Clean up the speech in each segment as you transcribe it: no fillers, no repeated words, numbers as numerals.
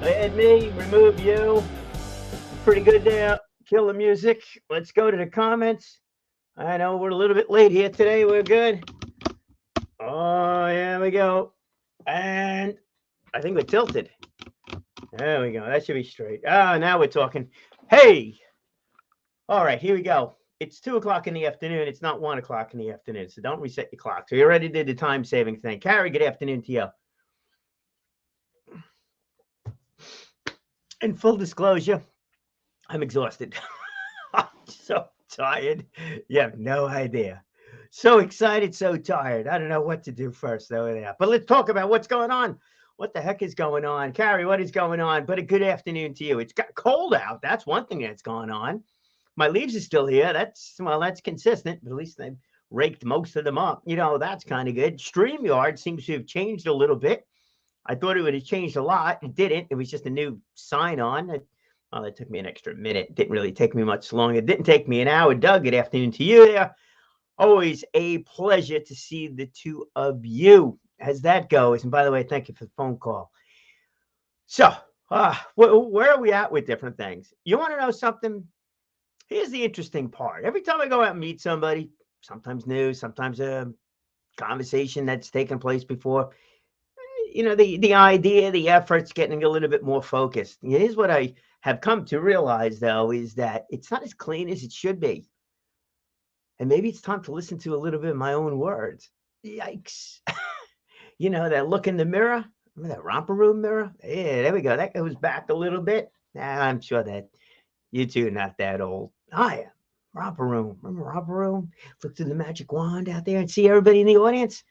Add me, remove you. Pretty good there. Kill the music. Let's go to the comments. I know we're a little bit late here today. We're good. Oh, yeah, we go. And I think we're tilted. There we go. That should be straight. Ah, now we're talking. Hey. All right, here we go. It's 2 o'clock in the afternoon. It's not 1 o'clock in the afternoon, so don't reset your clock. So you already did the time saving thing. Carrie, good afternoon to you. In full disclosure, I'm exhausted. I'm so tired. You have no idea. So excited, so tired. I don't know what to do first, though. Yeah. But let's talk about what's going on. What the heck is going on? Carrie, what is going on? But a good afternoon to you. It's got cold out. That's one thing that's going on. My leaves are still here. That's consistent. But at least they've raked most of them up. That's kind of good. StreamYard seems to have changed a little bit. I thought it would have changed a lot. It didn't. It was just a new sign on. Well, it took me an extra minute. It didn't really take me much longer. It didn't take me an hour. Doug, good afternoon to you there. Always a pleasure to see the two of you as that goes. And by the way, thank you for the phone call. So, where are we at with different things? You want to know something? Here's the interesting part. Every time I go out and meet somebody, sometimes new, sometimes a conversation that's taken place before, the idea, the effort's getting a little bit more focused. Here's what I have come to realize, though, is that it's not as clean as it should be. And maybe it's time to listen to a little bit of my own words. Yikes. That look in the mirror, remember that romper room mirror? Yeah, there we go. That goes back a little bit. I'm sure that you two are not that old. I am. Romper room. Remember romper room? Look through the magic wand out there and see everybody in the audience.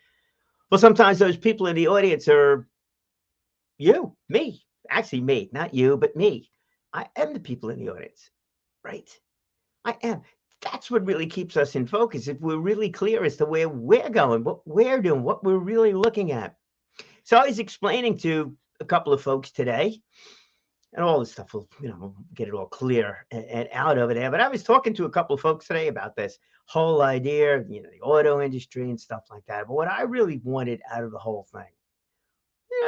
Well, sometimes those people in the audience are you, me. Actually, me, not you, but me. I am the people in the audience, right? I am. That's what really keeps us in focus. If we're really clear as to where we're going, what we're doing, what we're really looking at. So I was explaining to a couple of folks today, and all this stuff will, get it all clear and out over there. But I was talking to a couple of folks today about this whole idea, the auto industry and stuff like that. But what I really wanted out of the whole thing,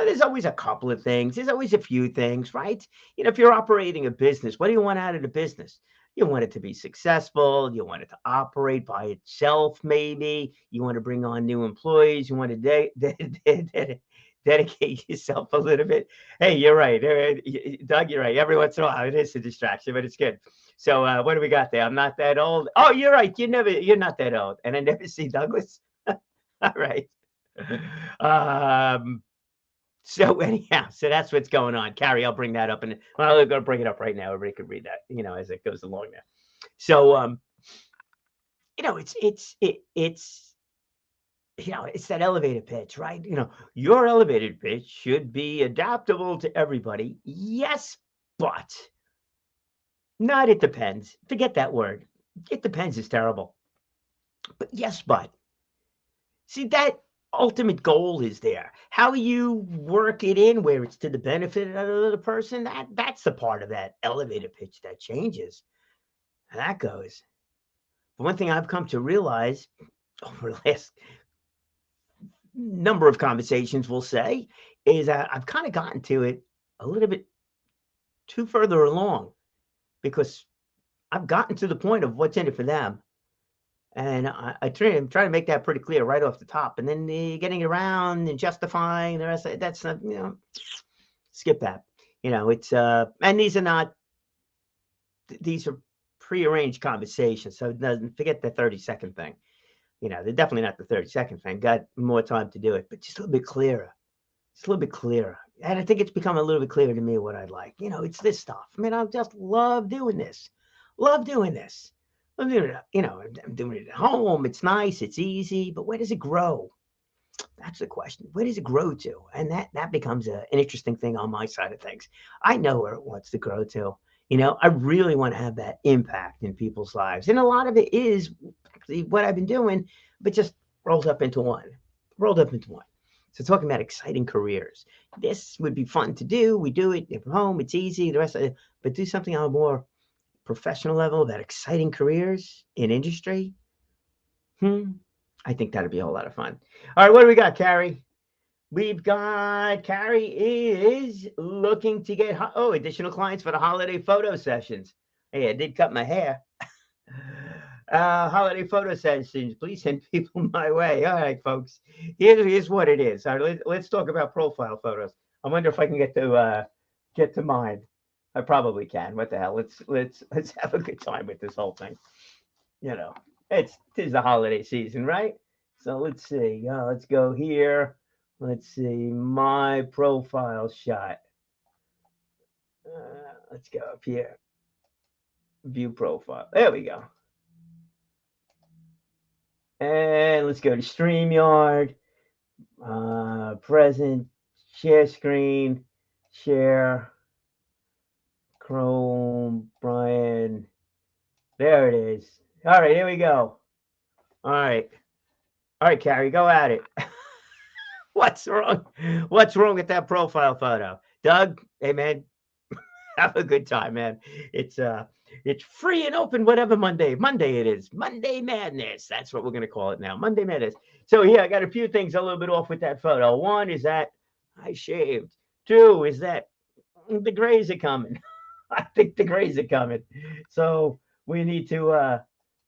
there's always a couple of things. There's always a few things, right? If you're operating a business, what do you want out of the business? You want it to be successful. You want it to operate by itself, maybe. You want to bring on new employees. You want to dedicate yourself a little bit. Hey, you're right. Doug, you're right. Every once in a while, it is a distraction, but it's good. So what do we got there? I'm not that old. Oh, you're right. You're not that old. And I never see Douglas. All right. So anyhow, so that's what's going on. Carrie, I'll bring that up, and I'm going to bring it up right now. Everybody can read that, as it goes along there. So, it's that elevator pitch, right? Your elevator pitch should be adaptable to everybody. Yes, but not. It depends. Forget that word. It depends is terrible. But yes, but see that. Ultimate goal is there. How you work it in where it's to the benefit of the other person, that's the part of that elevator pitch that changes. And that goes. But one thing I've come to realize over the last number of conversations, we'll say, is I've kind of gotten to it a little bit too further along because I've gotten to the point of what's in it for them. And I'm trying to make that pretty clear right off the top. And then getting around and justifying the rest, that's not, skip that. It's, and these are prearranged conversations. So it doesn't forget the 30-second thing. They're definitely not the 30-second thing. Got more time to do it, but just a little bit clearer. Just a little bit clearer. And I think it's become a little bit clearer to me what I'd like. It's this stuff. I just love doing this. Love doing this. I'm doing it, I'm doing it at home. It's nice. It's easy. But where does it grow? That's the question. Where does it grow to? And that becomes an interesting thing on my side of things. I know where it wants to grow to. I really want to have that impact in people's lives. And a lot of it is what I've been doing, but just rolled up into one. So talking about exciting careers. This would be fun to do. We do it from home. It's easy. The rest of it, but do something on a more professional level, that exciting careers in industry. I think that'd be a whole lot of fun. All right, what do we got, Carrie? We've got Carrie is looking to get additional clients for the holiday photo sessions. Hey, I did cut my hair. Holiday photo sessions. Please send people my way. All right, folks. Here's what it is. All right, let's talk about profile photos. I wonder if I can get to mine. I probably can. What the hell? Let's have a good time with this whole thing. You know, tis the holiday season, right? So let's see. Let's go here. Let's see my profile shot. Let's go up here. View profile. There we go. And let's go to StreamYard. Present. Share screen. Share. Chrome. Brian. There it is. All right, here we go. All right. All right, Carrie, go at it. What's wrong? What's wrong with that profile photo? Doug, hey man, have a good time, man. It's free and open whatever Monday it is. Monday Madness. That's what we're gonna call it now. Monday Madness. So yeah, I got a few things a little bit off with that photo. One is that I shaved. Two is that the grays are coming. I think the grays are coming. So we need to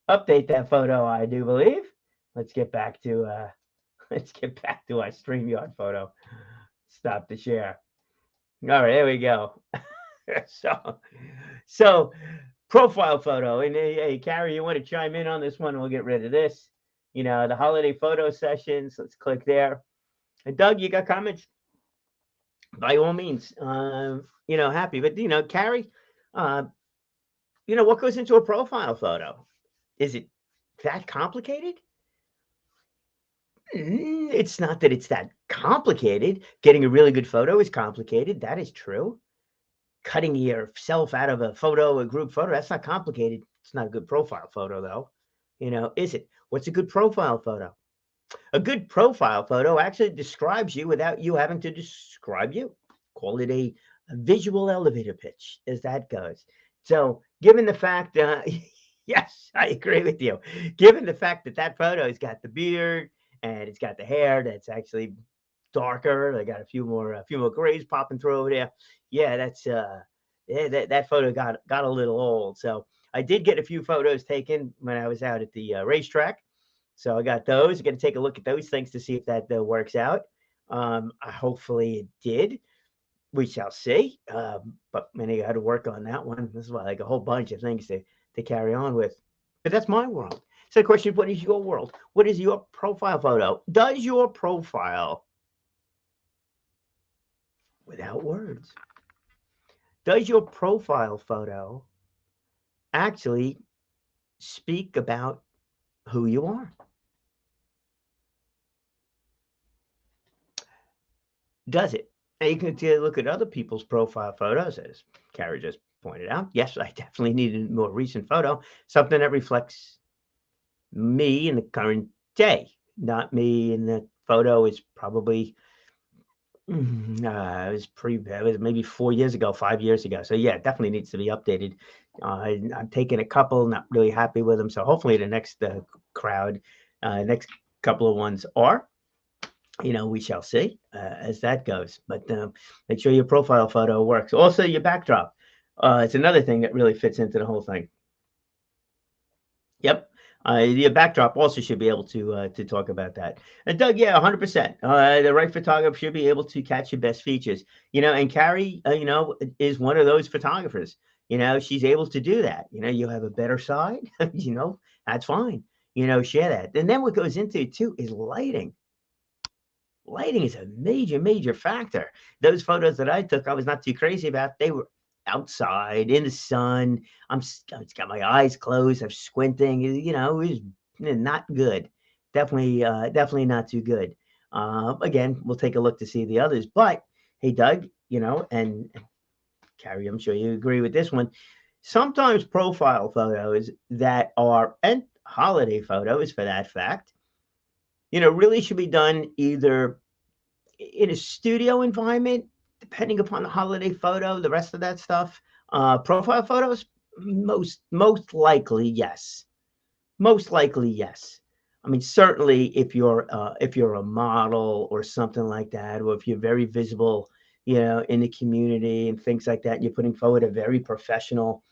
update that photo, I do believe. Let's get back to our StreamYard photo. Stop the share. All right, there we go. so so profile photo. And hey, Carrie, you want to chime in on this one? We'll get rid of this. The holiday photo sessions. Let's click there. And Doug, you got comments? By all means, happy. But Carrie, what goes into a profile photo? Is it that complicated? It's not that it's that complicated. Getting a really good photo is complicated. That is true. Cutting yourself out of a group photo, that's not complicated. It's not a good profile photo, though. Is it? What's a good profile photo? A good profile photo actually describes you without you having to describe you. Call it a visual elevator pitch, as that goes. So, given the fact, yes, I agree with you. Given the fact that photo's got the beard and it's got the hair that's actually darker, I got a few more grays popping through over there. Yeah, that's that photo got a little old. So I did get a few photos taken when I was out at the racetrack. So I got those. I'm going to take a look at those things to see if that works out. Hopefully it did. We shall see. But I got to work on that one. This is like a whole bunch of things to carry on with. But that's my world. So the question is, what is your world? What is your profile photo? Does your profile, without words, does your profile photo actually speak about who you are? Does it? And you can look at other people's profile photos, as Carrie just pointed out. Yes, I definitely needed a more recent photo, something that reflects me in the current day, not me in the photo is probably it was maybe 4 years ago, 5 years ago. So yeah, it definitely needs to be updated. I'm taking a couple, not really happy with them. So hopefully the next next couple of ones are. We shall see as that goes. But make sure your profile photo works. Also, your backdrop. It's another thing that really fits into the whole thing. Yep. Your backdrop also should be able to talk about that. And Doug, yeah, 100%. The right photographer should be able to catch your best features. And Carrie, is one of those photographers. She's able to do that. You have a better side. That's fine. Share that. And then what goes into it too is lighting. Lighting is a major, major factor. Those photos that I took, I was not too crazy about. They were outside in the sun. It's got my eyes closed. I'm squinting. It was not good. Definitely not too good. Again, we'll take a look to see the others. But hey, Doug, and Carrie, I'm sure you agree with this one. Sometimes profile photos that are, and holiday photos for that fact, really should be done either in a studio environment, depending upon the holiday photo, the rest of that stuff. Profile photos, most likely, yes. Most likely, yes. I mean, certainly if you're a model or something like that, or if you're very visible, in the community and things like that, and you're putting forward a very professional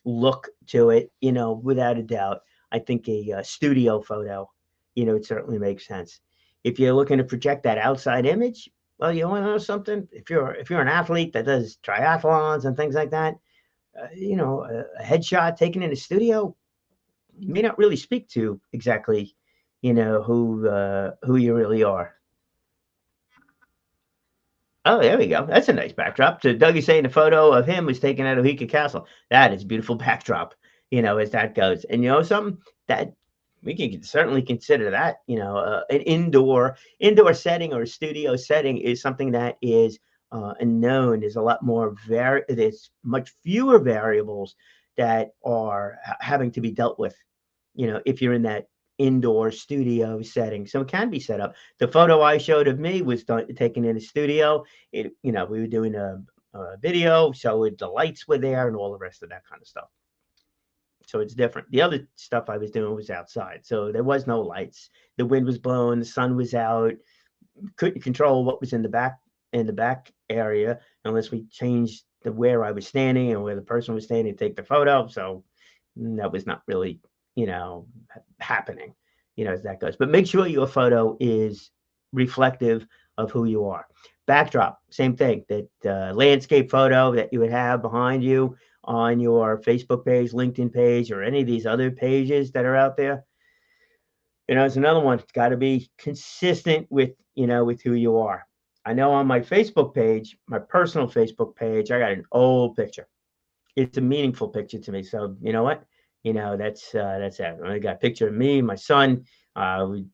look to it, without a doubt, I think a studio photo, it certainly makes sense. If you're looking to project that outside image, well, you want to know something? If you're an athlete that does triathlons and things like that, a headshot taken in a studio may not really speak to exactly, who you really are. Oh, there we go. That's a nice backdrop. So Doug is saying the photo of him was taken at Ohika Castle. That is a beautiful backdrop, as that goes. And you know something that we can certainly consider that, an indoor setting or a studio setting is something that is unknown. There's a lot more there's much fewer variables that are having to be dealt with, if you're in that indoor studio setting. So it can be set up. The photo I showed of me was taken in a studio. We were doing a video, so the lights were there and all the rest of that kind of stuff. So it's different. The other stuff I was doing was outside, so there was no lights. The wind was blowing, the sun was out. Couldn't control what was in the back area unless we changed the where I was standing and where the person was standing to take the photo. So that was not really, happening, as that goes. But make sure your photo is reflective of who you are. Backdrop, same thing. That landscape photo that you would have behind you on your Facebook page, LinkedIn page, or any of these other pages that are out there. It's another one. It's got to be consistent with who you are. I know on my Facebook page, my personal Facebook page, I got an old picture. It's a meaningful picture to me. So you know what? That's that. I got a picture of me, my son. We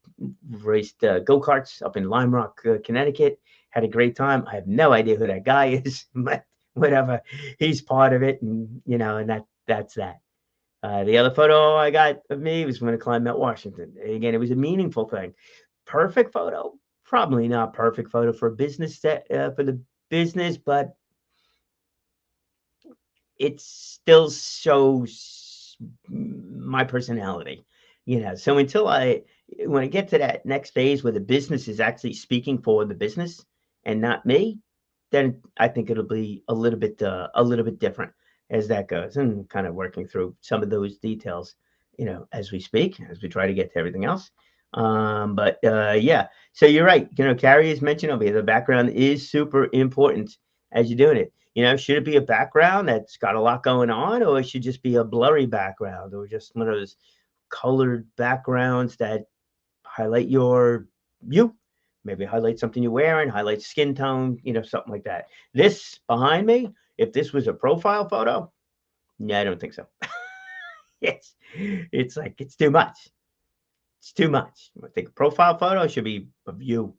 raced go-karts up in Lime Rock, Connecticut. Had a great time. I have no idea who that guy is, but whatever. He's part of it, and that's that. The other photo I got of me was when I climbed Mount Washington. Again, it was a meaningful thing. Perfect photo? Probably not perfect photo for a business set for the business, but it still shows my personality. So when I get to that next phase where the business is actually speaking for the business and not me, then I think it'll be a little bit different as that goes, and kind of working through some of those details, as we speak, as we try to get to everything else. But yeah, so you're right. Carrie has mentioned over here the background is super important as you're doing it. Should it be a background that's got a lot going on, or it should just be a blurry background, or just one of those colored backgrounds that highlight you, maybe highlight something you're wearing, highlight skin tone, something like that. This behind me, if this was a profile photo, yeah, I don't think so. It's like it's too much. It's too much. I think a profile photo should be of you,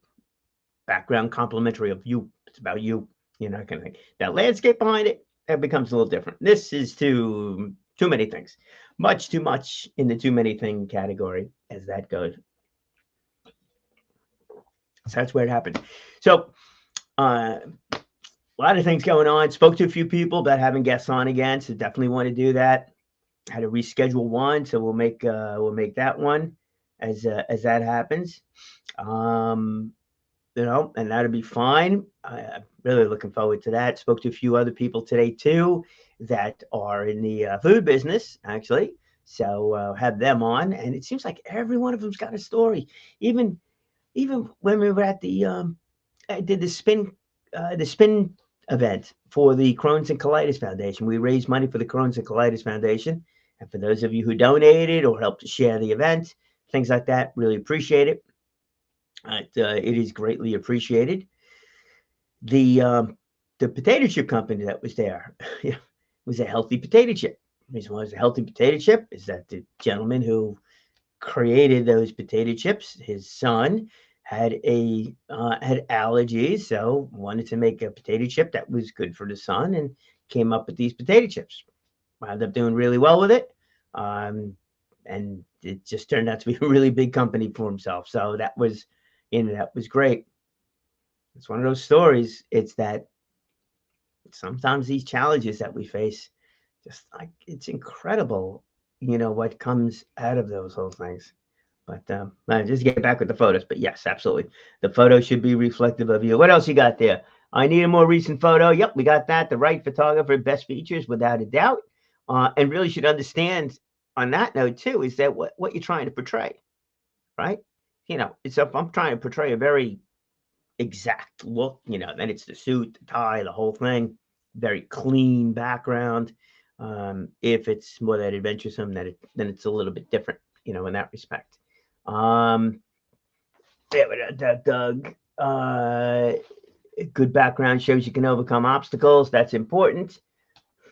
background complimentary of you. It's about you, kind of thing. That landscape behind it, that becomes a little different. This is too many things, much too much in the too many thing category as that goes. So that's where it happens. So a lot of things going on. Spoke to a few people about having guests on again, so definitely want to do that. Had to reschedule one, so we'll make that one as that happens. Um, and that'll be fine. I'm really looking forward to that. Spoke to a few other people today too that are in the food business actually. So have them on, and it seems like every one of them's got a story. Even when we were at I did the spin event for the Crohn's and Colitis Foundation. We raised money for the Crohn's and Colitis Foundation, and for those of you who donated or helped to share the event, things like that, really appreciate it. It is greatly appreciated. The potato chip company that was there was a healthy potato chip. The reason why it was a healthy potato chip is that the gentleman who created those potato chips, his son had allergies, so wanted to make a potato chip that was good for the son, and came up with these potato chips. Wound up doing really well with it, and it just turned out to be a really big company for himself. So that was great. It's one of those stories. It's that sometimes these challenges that we face, just like it's incredible, what comes out of those whole things. But just get back with the photos. But yes, absolutely, the photo should be reflective of you. What else you got there? I need a more recent photo. Yep, we got that. The right photographer, best features, without a doubt. And really should understand on that note too is that what you're trying to portray, right? It's if I'm trying to portray a very exact look, then it's the suit, the tie, the whole thing, very clean background. If it's more that adventuresome, then it's a little bit different, in that respect. Um, Doug, good background shows you can overcome obstacles. That's important.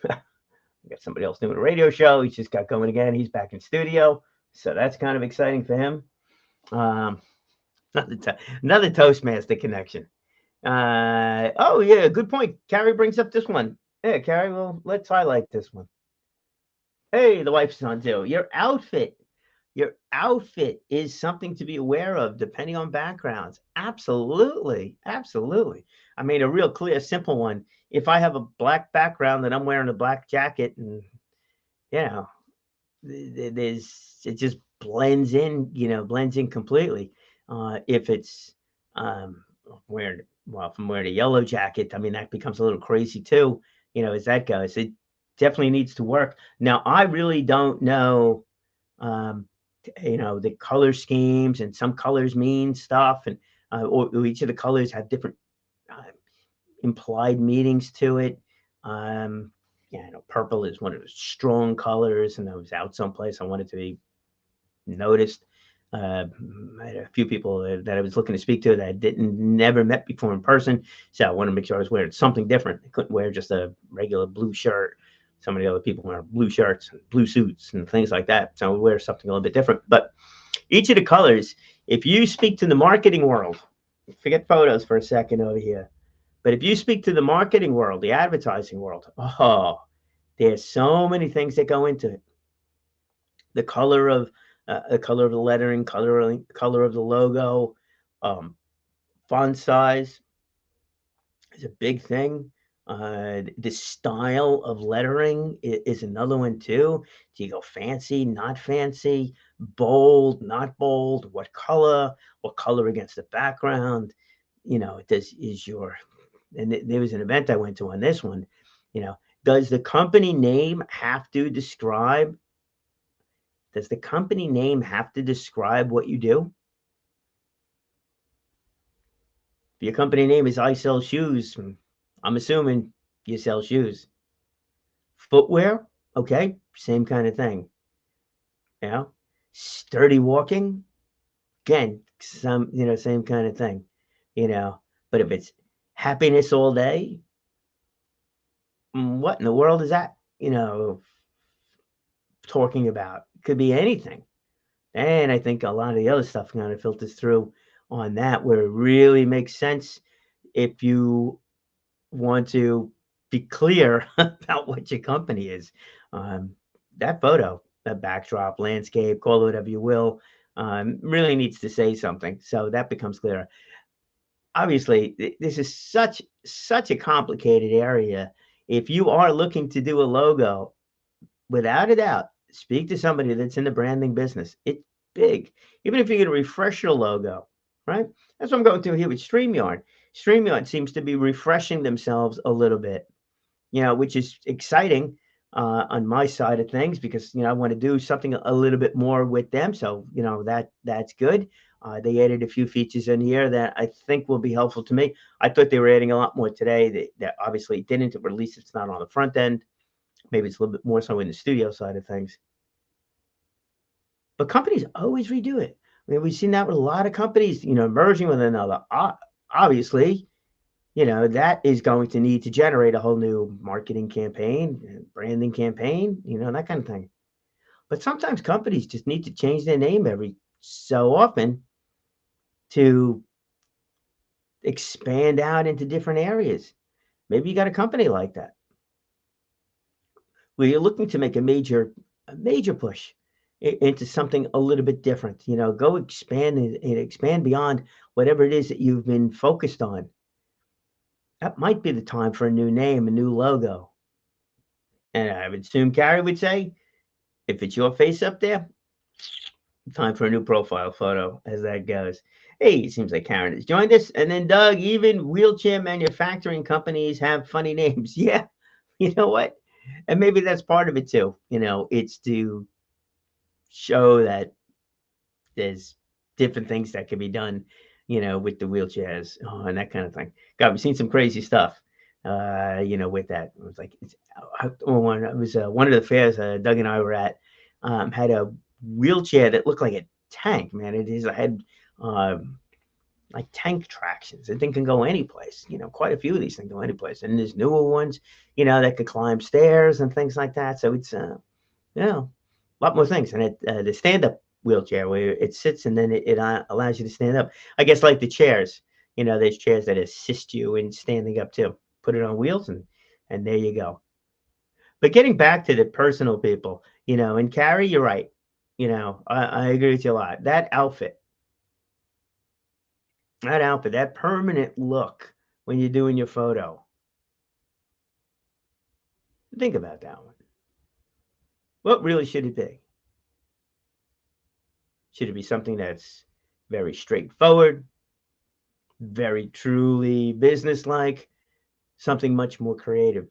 We got somebody else doing a radio show. He's just got going again. He's back in studio, so that's kind of exciting for him. Um, another Toastmaster connection. Oh yeah, good point. Carrie brings up this one. Yeah, Carrie. Well, let's highlight this one. Hey, the wife's on too. Your outfit is something to be aware of depending on backgrounds. Absolutely. Absolutely. I mean, a real clear, simple one. If I have a black background and I'm wearing a black jacket and, you know, it just blends in completely. If it's wearing, well, if I'm wearing a yellow jacket, I mean, that becomes a little crazy too, as that goes. It definitely needs to work. Now, I really don't know um, the color schemes, and some colors mean stuff, and or each of the colors have different uh, implied meanings to it. Yeah, purple is one of the strong colors, and I was out someplace. I wanted to be noticed. I had a few people that I was looking to speak to that I didn't never met before in person, so I wanted to make sure I was wearing something different. I couldn't wear just a regular blue shirt. Some of the other people wear blue shirts and blue suits and things like that, so I would wear something a little bit different. But each of the colors, if you speak to the marketing world, forget photos for a second over here, but if you speak to the marketing world, the advertising world, oh, there's so many things that go into it. The color of the lettering, color of the logo, um, font size is a big thing. The style of lettering is another one too. Do you go fancy, not fancy, bold, not bold? What color? What color against the background? Does is your and there was an event I went to on this one. You know, does the company name have to describe? Does the company name have to describe what you do? If your company name is I sell shoes, I'm assuming you sell shoes. Footwear, okay, same kind of thing. Yeah. Sturdy walking, again, same kind of thing. You know, but if it's happiness all day, what in the world is that? Talking about? Could be anything. And I think a lot of the other stuff kind of filters through on that, where it really makes sense if you want to be clear about what your company is. That photo, that backdrop, landscape, call it whatever you will, really needs to say something. So that becomes clearer. Obviously, this is such a complicated area. If you are looking to do a logo, without a doubt, speak to somebody that's in the branding business. It's big. Even if you're going to refresh your logo, right? That's what I'm going through here with StreamYard. StreamYard seems to be refreshing themselves a little bit, which is exciting on my side of things, because I want to do something a little bit more with them. So that's good. They added a few features in here that I think will be helpful to me. I thought they were adding a lot more today. That obviously didn't, or at least it's not on the front end. Maybe it's a little bit more so in the studio side of things. But companies always redo it. I mean, we've seen that with a lot of companies, merging with another. Obviously, that is going to need to generate a whole new marketing campaign, branding campaign, that kind of thing. But sometimes companies just need to change their name every so often to expand out into different areas. Maybe you got a company like that where you're looking to make a major push into something a little bit different. Go expand and expand beyond whatever it is that you've been focused on. That might be the time for a new name, a new logo. And I would assume Carrie would say, if it's your face up there, Time for a new profile photo as that goes. Hey, it seems like Karen has joined us. And then Doug, even wheelchair manufacturing companies have funny names. Yeah, you know what? And maybe that's part of it too. It's to show that there's different things that can be done, with the wheelchairs, and that kind of thing. God, we've seen some crazy stuff, with that. It was like, one of the fairs Doug and I were at, had a wheelchair that looked like a tank, man. It is, I had, like tank tractions. The thing can go any place. Quite a few of these things go any place. And there's newer ones, that could climb stairs and things like that. So it's, a lot more things. And the stand-up wheelchair where it sits and then it allows you to stand up. I guess like the chairs, there's chairs that assist you in standing up too. Put it on wheels and there you go. But getting back to the personal people, and Carrie, you're right. I agree with you a lot. That outfit, that permanent look when you're doing your photo. Think about that one. What really should it be? Should it be something that's very straightforward, very truly businesslike, something much more creative?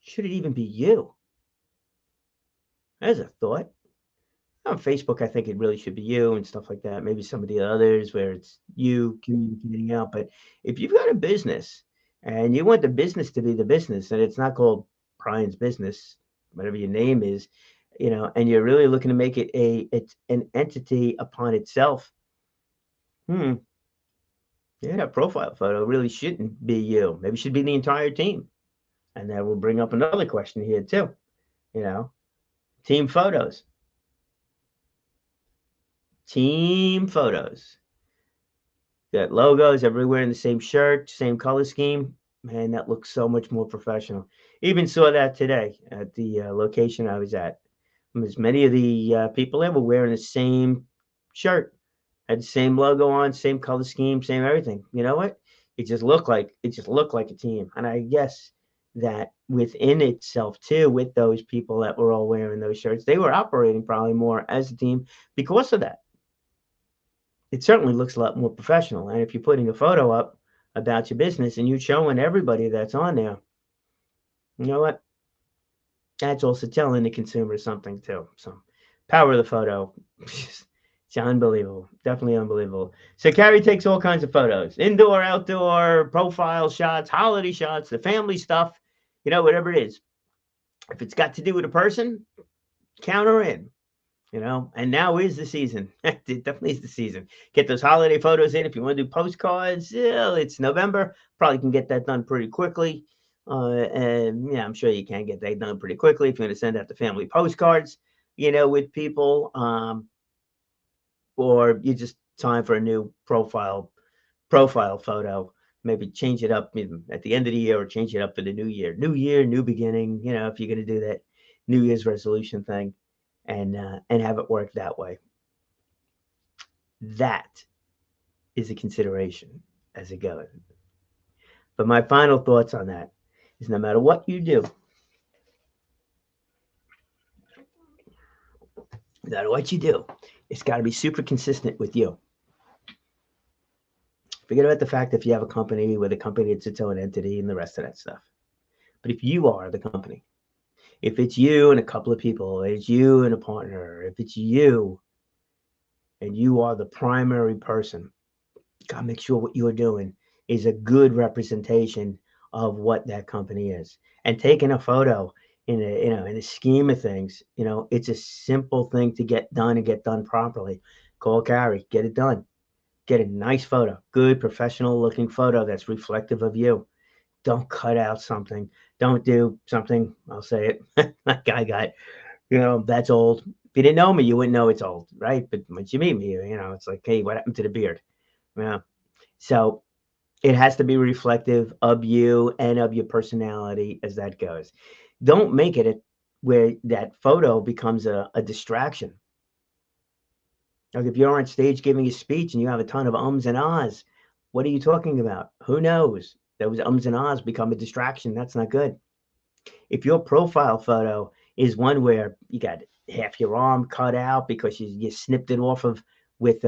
Should it even be you? As a thought. On Facebook, I think it really should be you and stuff like that. Maybe some of the others where it's you communicating out. But if you've got a business and you want the business to be the business and it's not called Brian's Business, whatever your name is, and you're really looking to make it it's an entity upon itself. Hmm. Yeah, that profile photo really shouldn't be you. Maybe it should be the entire team. And that will bring up another question here too. You know, team photos. Team photos. Got logos everywhere in the same shirt, same color scheme. Man, that looks so much more professional. Even saw that today at the location I was at. As many of the people there were wearing the same shirt, had the same logo on, same color scheme, same everything. You know what? It just looked like a team. And I guess that within itself too, with those people that were all wearing those shirts, they were operating probably more as a team because of that. It certainly looks a lot more professional. And if you're putting a photo up about your business and you're showing everybody that's on there, you know what? That's also telling the consumer something too. So, power of the photo. It's unbelievable. Definitely unbelievable. So, Carrie takes all kinds of photos indoor, outdoor, profile shots, holiday shots, the family stuff, whatever it is. If it's got to do with a person, count her in. And now is the season. It definitely is the season. Get those holiday photos in. If you want to do postcards, yeah, it's November. Probably can get that done pretty quickly. And yeah, I'm sure you can get that done pretty quickly if you want to send out the family postcards, with people. Or you just time for a new profile photo. Maybe change it up at the end of the year or change it up for the new year. New year, new beginning. If you're going to do that New Year's resolution thing and have it work that way. That is a consideration as it goes. But my final thoughts on that is no matter what you do, no matter what you do, it's got to be super consistent with you. Forget about the fact if you have a company with a company, it's its own entity and the rest of that stuff. But if you are the company, if it's you and a couple of people, it's you and a partner, if it's you and you are the primary person, gotta make sure what you're doing is a good representation of what that company is. And taking a photo in the scheme of things, it's a simple thing to get done and get done properly. Call Carrie, get it done. Get a nice photo, good professional looking photo that's reflective of you. Don't cut out something. Don't do something, I'll say it, like I got, that's old. If you didn't know me, you wouldn't know it's old, right? But once you meet me, it's like, hey, what happened to the beard? Yeah. So it has to be reflective of you and of your personality as that goes. Don't make it where that photo becomes a distraction. Like if you're on stage giving a speech and you have a ton of ums and ahs, what are you talking about? Who knows? Those ums and ahs become a distraction. That's not good. If your profile photo is one where you got half your arm cut out because you snipped it off of with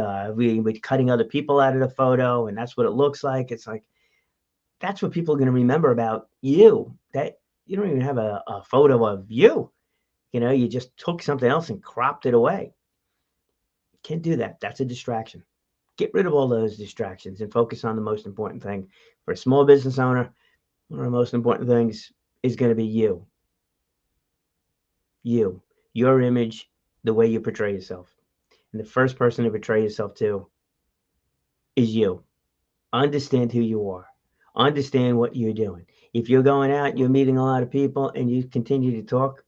cutting other people out of the photo, and that's what it looks like. It's like that's what people are going to remember about you. That you don't even have a photo of you. You just took something else and cropped it away. Can't do that. That's a distraction. Get rid of all those distractions and focus on the most important thing. For a small business owner, one of the most important things is going to be you. You, your image, the way you portray yourself. And the first person to portray yourself to is you. Understand who you are. Understand what you're doing. If you're going out, you're meeting a lot of people, and you continue to talk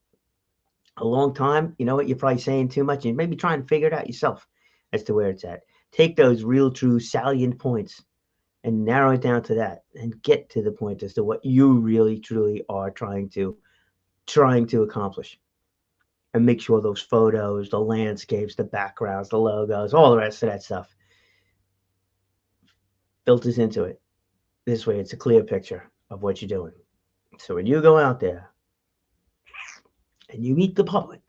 a long time, you know what? You're probably saying too much, and maybe trying to figure it out yourself as to where it's at. Take those real, true, salient points and narrow it down to that, and get to the point as to what you really, truly are trying to accomplish. And make sure those photos, the landscapes, the backgrounds, the logos, all the rest of that stuff filters into it. This way, it's a clear picture of what you're doing. So when you go out there and you meet the public,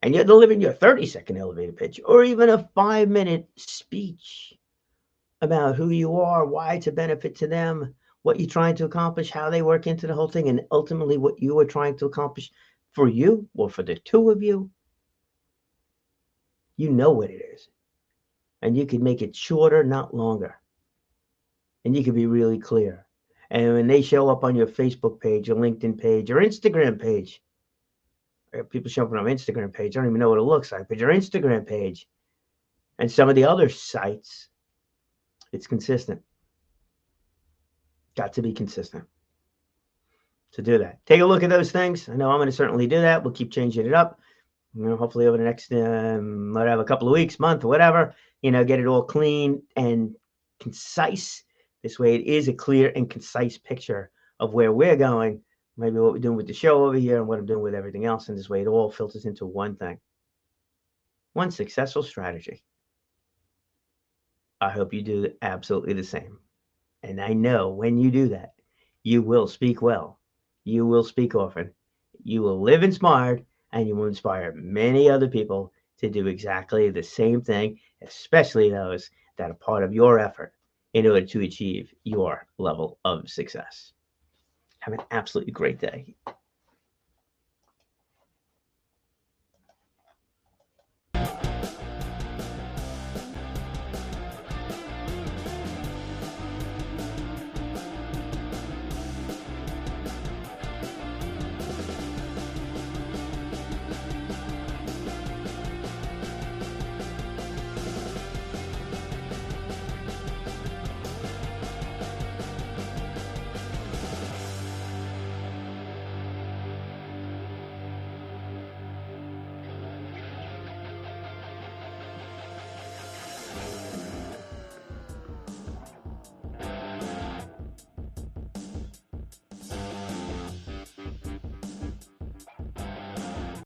and you're delivering your 30-second elevator pitch or even a 5-minute speech about who you are, why it's a benefit to them, what you're trying to accomplish, how they work into the whole thing, and ultimately what you are trying to accomplish for you or for the two of you, you know what it is. And you can make it shorter, not longer. And you can be really clear. And when they show up on your Facebook page, your LinkedIn page, your Instagram page, people show up on our Instagram page, I don't even know what it looks like, but your Instagram page and some of the other sites, it's consistent. Got to be consistent to do that. Take a look at those things. I know I'm going to certainly do that. We'll keep changing it up. Hopefully over the next, whatever, couple of weeks, month, or whatever, get it all clean and concise. This way it is a clear and concise picture of where we're going, maybe what we're doing with the show over here and what I'm doing with everything else. And this way it all filters into one thing, one successful strategy. I hope you do absolutely the same. And I know when you do that, you will speak well. You will speak often. You will live inspired, and you will inspire many other people to do exactly the same thing, especially those that are part of your effort in order to achieve your level of success. Have an absolutely great day.